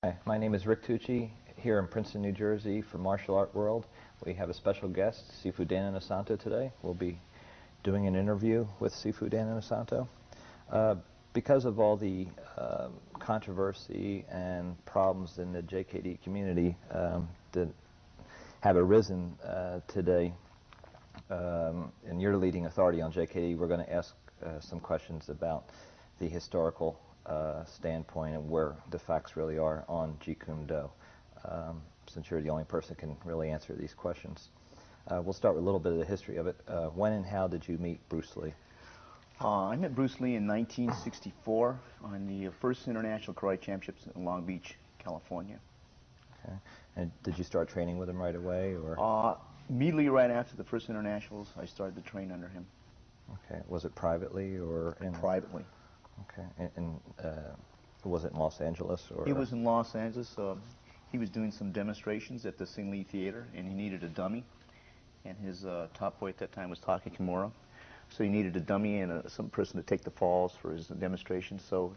Hi, my name is Rick Tucci here in Princeton, New Jersey for Martial Art World. We have a special guest, Sifu Dan Inosanto today. We'll be doing an interview with Sifu Dan Inosanto. Because of all the controversy and problems in the JKD community that have arisen today, and you're leading authority on JKD, we're going to ask some questions about the historical standpoint and where the facts really are on Jeet Kune Do, since you're the only person who can really answer these questions. We'll start with a little bit of the history of it. When and how did you meet Bruce Lee? I met Bruce Lee in 1964 on the first International Karate Championships in Long Beach, California. Okay. And did you start training with him right away, or? Immediately right after the first Internationals, I started to train under him. Okay. Was it privately or? Privately. Okay. And was it in Los Angeles, or? It was in Los Angeles. He was doing some demonstrations at the Sing Lee Theater, and he needed a dummy. And his top boy at that time was Taka Kimura. So he needed a dummy and some person to take the falls for his demonstration. So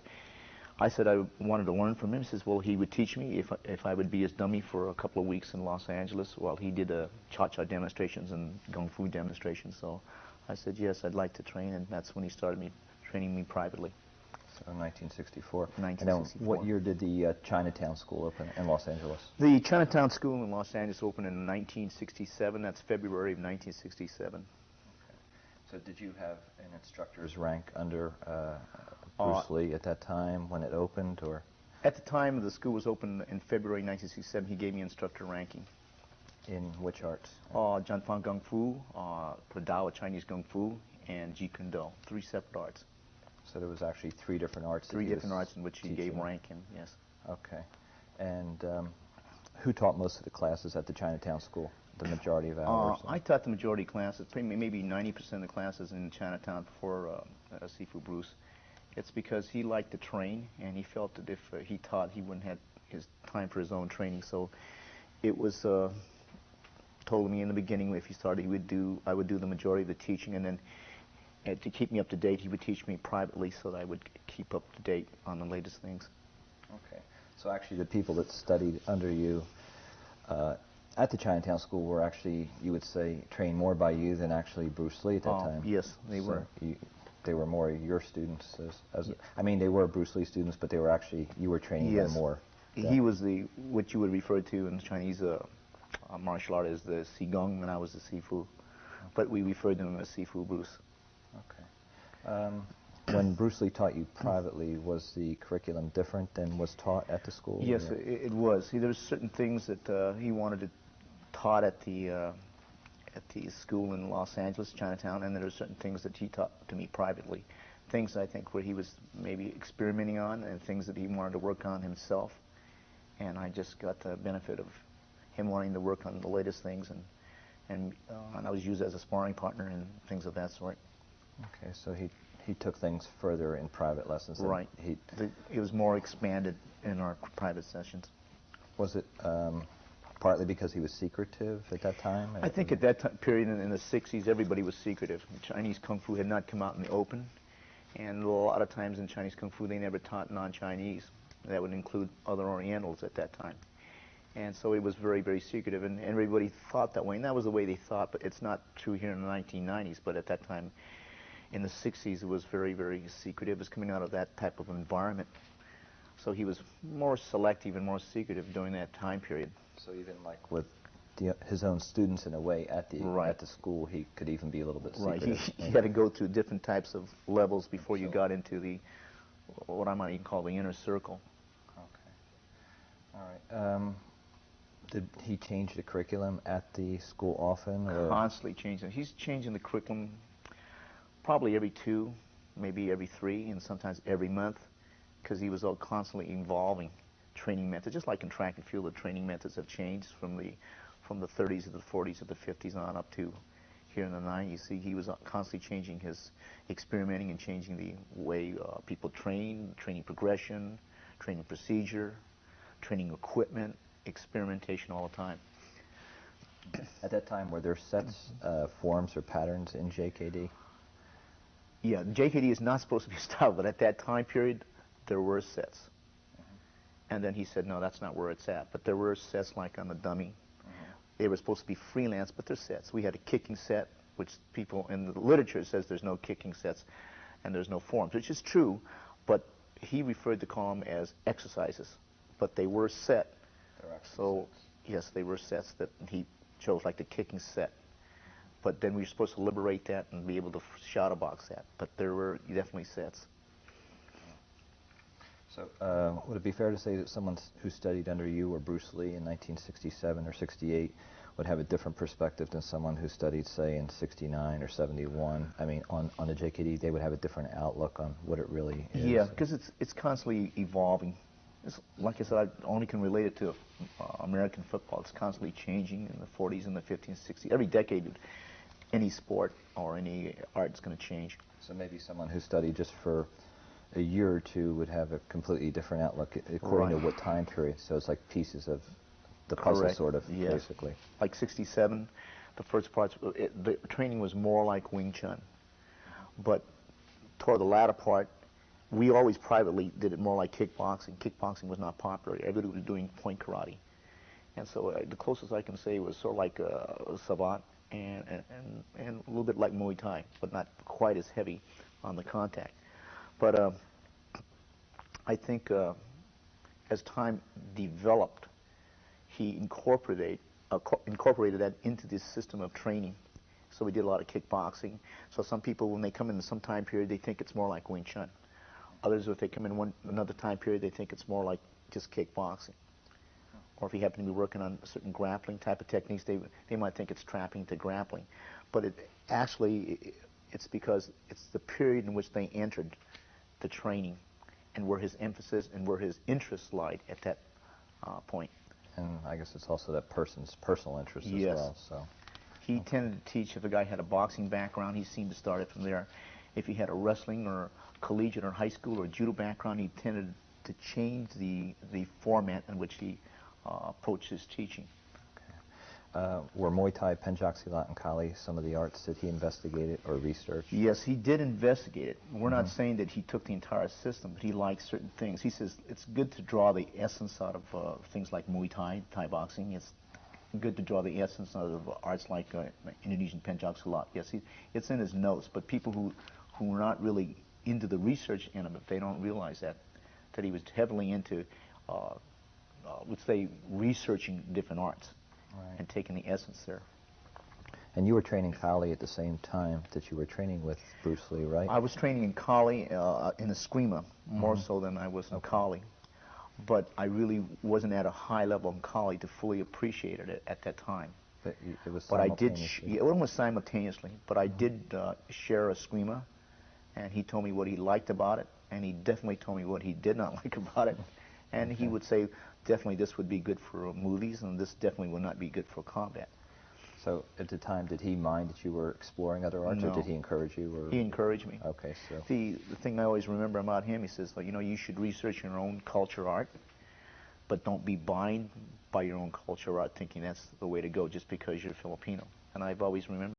I said I wanted to learn from him. He says, well, he would teach me if I would be his dummy for a couple of weeks in Los Angeles while he did cha-cha demonstrations and gung fu demonstrations. So I said, yes, I'd like to train, and that's when he started training me privately. So 1964. 1964. And then what year did the Chinatown School open in Los Angeles? The Chinatown School in Los Angeles opened in 1967. That's February of 1967. So did you have an instructor's rank under Bruce Lee at that time when it opened, or? At the time the school was opened in February 1967, he gave me instructor ranking. In which arts? Jianfang Kung Fu, Dao Chinese Kung Fu, and Jeet Kune Do, 3 separate arts. So there was actually 3 different arts. 3 different arts in which he gave rank in, yes. Okay. And who taught most of the classes at the Chinatown School? The majority of hours? I taught the majority of classes, maybe 90% of the classes in Chinatown before Sifu Bruce. It's because he liked to train, and he felt that if he taught, he wouldn't have his time for his own training. So it was told me in the beginning if he started, I would do the majority of the teaching, and then to keep me up to date, he would teach me privately so that I would keep up to date on the latest things. Okay. So actually the people that studied under you at the Chinatown School were actually, you would say, trained more by you than actually Bruce Lee at that time? Yes, they were. They were more your students. I mean, they were Bruce Lee students, but they were actually, you were training them more. He was what you would refer to in Chinese martial art as the Qigong, and I was the Sifu. But we referred to him as Sifu Bruce. Okay. When Bruce Lee taught you privately, was the curriculum different than was taught at the school? Yes, it was. There were certain things that he wanted to taught at the school in Los Angeles, Chinatown, and there were certain things that he taught to me privately. Things I think where he was maybe experimenting on, and things that he wanted to work on himself. And I just got the benefit of him wanting to work on the latest things, and I was used as a sparring partner and things of that sort. Okay, so he took things further in private lessons. Right. It was more expanded in our private sessions. Was it partly because he was secretive at that time? I think at that period in the 60s, everybody was secretive. Chinese Kung Fu had not come out in the open, and a lot of times in Chinese Kung Fu, they never taught non-Chinese. That would include other Orientals at that time. And so it was very, very secretive, and everybody thought that way, and that was the way they thought, but it's not true here in the 1990s, but at that time, in the 60s, it was very, very secretive. It was coming out of that type of environment. So he was more selective and more secretive during that time period. So even like with his own students in a way at the school, he could even be a little bit secretive. Right. He had to go through different types of levels before you got into what I might even call the inner circle. Okay. All right. Did he change the curriculum at the school often? Or? Constantly changing. He's changing the curriculum probably every 2, maybe every 3, and sometimes every month, because he was constantly evolving training methods. Just like in track and field, the training methods have changed from the 30s to the 40s to the 50s on up to here in the 90s. See, he was constantly changing experimenting and changing the way people train, training progression, training procedure, training equipment, experimentation all the time. At that time, were there sets, forms, or patterns in JKD? Yeah, JKD is not supposed to be a style, but at that time period, there were sets. And then he said, no, that's not where it's at. But there were sets like on the dummy. They were supposed to be freelance, but they're sets. We had a kicking set, which people in the literature says there's no kicking sets and there's no forms, which is true, but he referred to call them as exercises. But they were set. So, yes, they were sets that he chose, like the kicking set. But then we were supposed to liberate that and be able to shadow box that. But there were definitely sets. So would it be fair to say that someone who studied under you or Bruce Lee in 1967 or 68 would have a different perspective than someone who studied, say, in 69 or 71? I mean, on the JKD, they would have a different outlook on what it really is. Yeah, because it's constantly evolving. Like I said, I only can relate it to American football. It's constantly changing in the 40s and the 50s, 60s. Every decade, any sport or any art is going to change. So maybe someone who studied just for a year or two would have a completely different outlook according to what time period. So it's like pieces of the puzzle, Correct. sort of, Yes. basically. Like 67, the first parts, the training was more like Wing Chun. But toward the latter part, we always privately did it more like kickboxing. Kickboxing was not popular. Everybody was doing point karate. And so the closest I can say was sort of like a savant and a little bit like Muay Thai, but not quite as heavy on the contact. But I think as time developed, he incorporated that into this system of training. So we did a lot of kickboxing. So some people, when they come in some time period, they think it's more like Wing Chun. Others, if they come in another time period, they think it's more like just kickboxing. Or if you happen to be working on certain grappling type of techniques, they might think it's trapping to grappling. But it's because it's the period in which they entered the training and where his emphasis and where his interests lied at that point. And I guess it's also that person's personal interest as well. So he tended to teach, if a guy had a boxing background, he seemed to start it from there. If he had a wrestling or collegiate or high school or judo background, he tended to change the format in which he approached his teaching. Were Muay Thai, Penjak Silat, and Kali some of the arts that he investigated or researched? Yes, he did investigate it. We're not saying that he took the entire system, but he liked certain things. He says it's good to draw the essence out of things like Muay Thai, Thai boxing. It's good to draw the essence out of arts like Indonesian Penjak Silat. Yes, it's in his notes, but people who are not really into the research end of it, they don't realize that he was heavily into, let's say, researching different arts. Right. And taking the essence there. And you were training Kali at the same time that you were training with Bruce Lee, right? I was training in Kali, in Escrima, more so than I was in Kali. But I really wasn't at a high level in Kali to fully appreciate it at that time. But it was simultaneously. It was simultaneously, but I did share Escrima, and he told me what he liked about it, and he definitely told me what he did not like about it. And he would say, definitely this would be good for movies, and this definitely would not be good for combat. So at the time, did he mind that you were exploring other arts, No. or did he encourage you? Or? He encouraged me. Okay, so. The thing I always remember about him, he says, well, you know, you should research your own culture art, but don't be blind by your own culture art thinking that's the way to go just because you're Filipino. And I've always remembered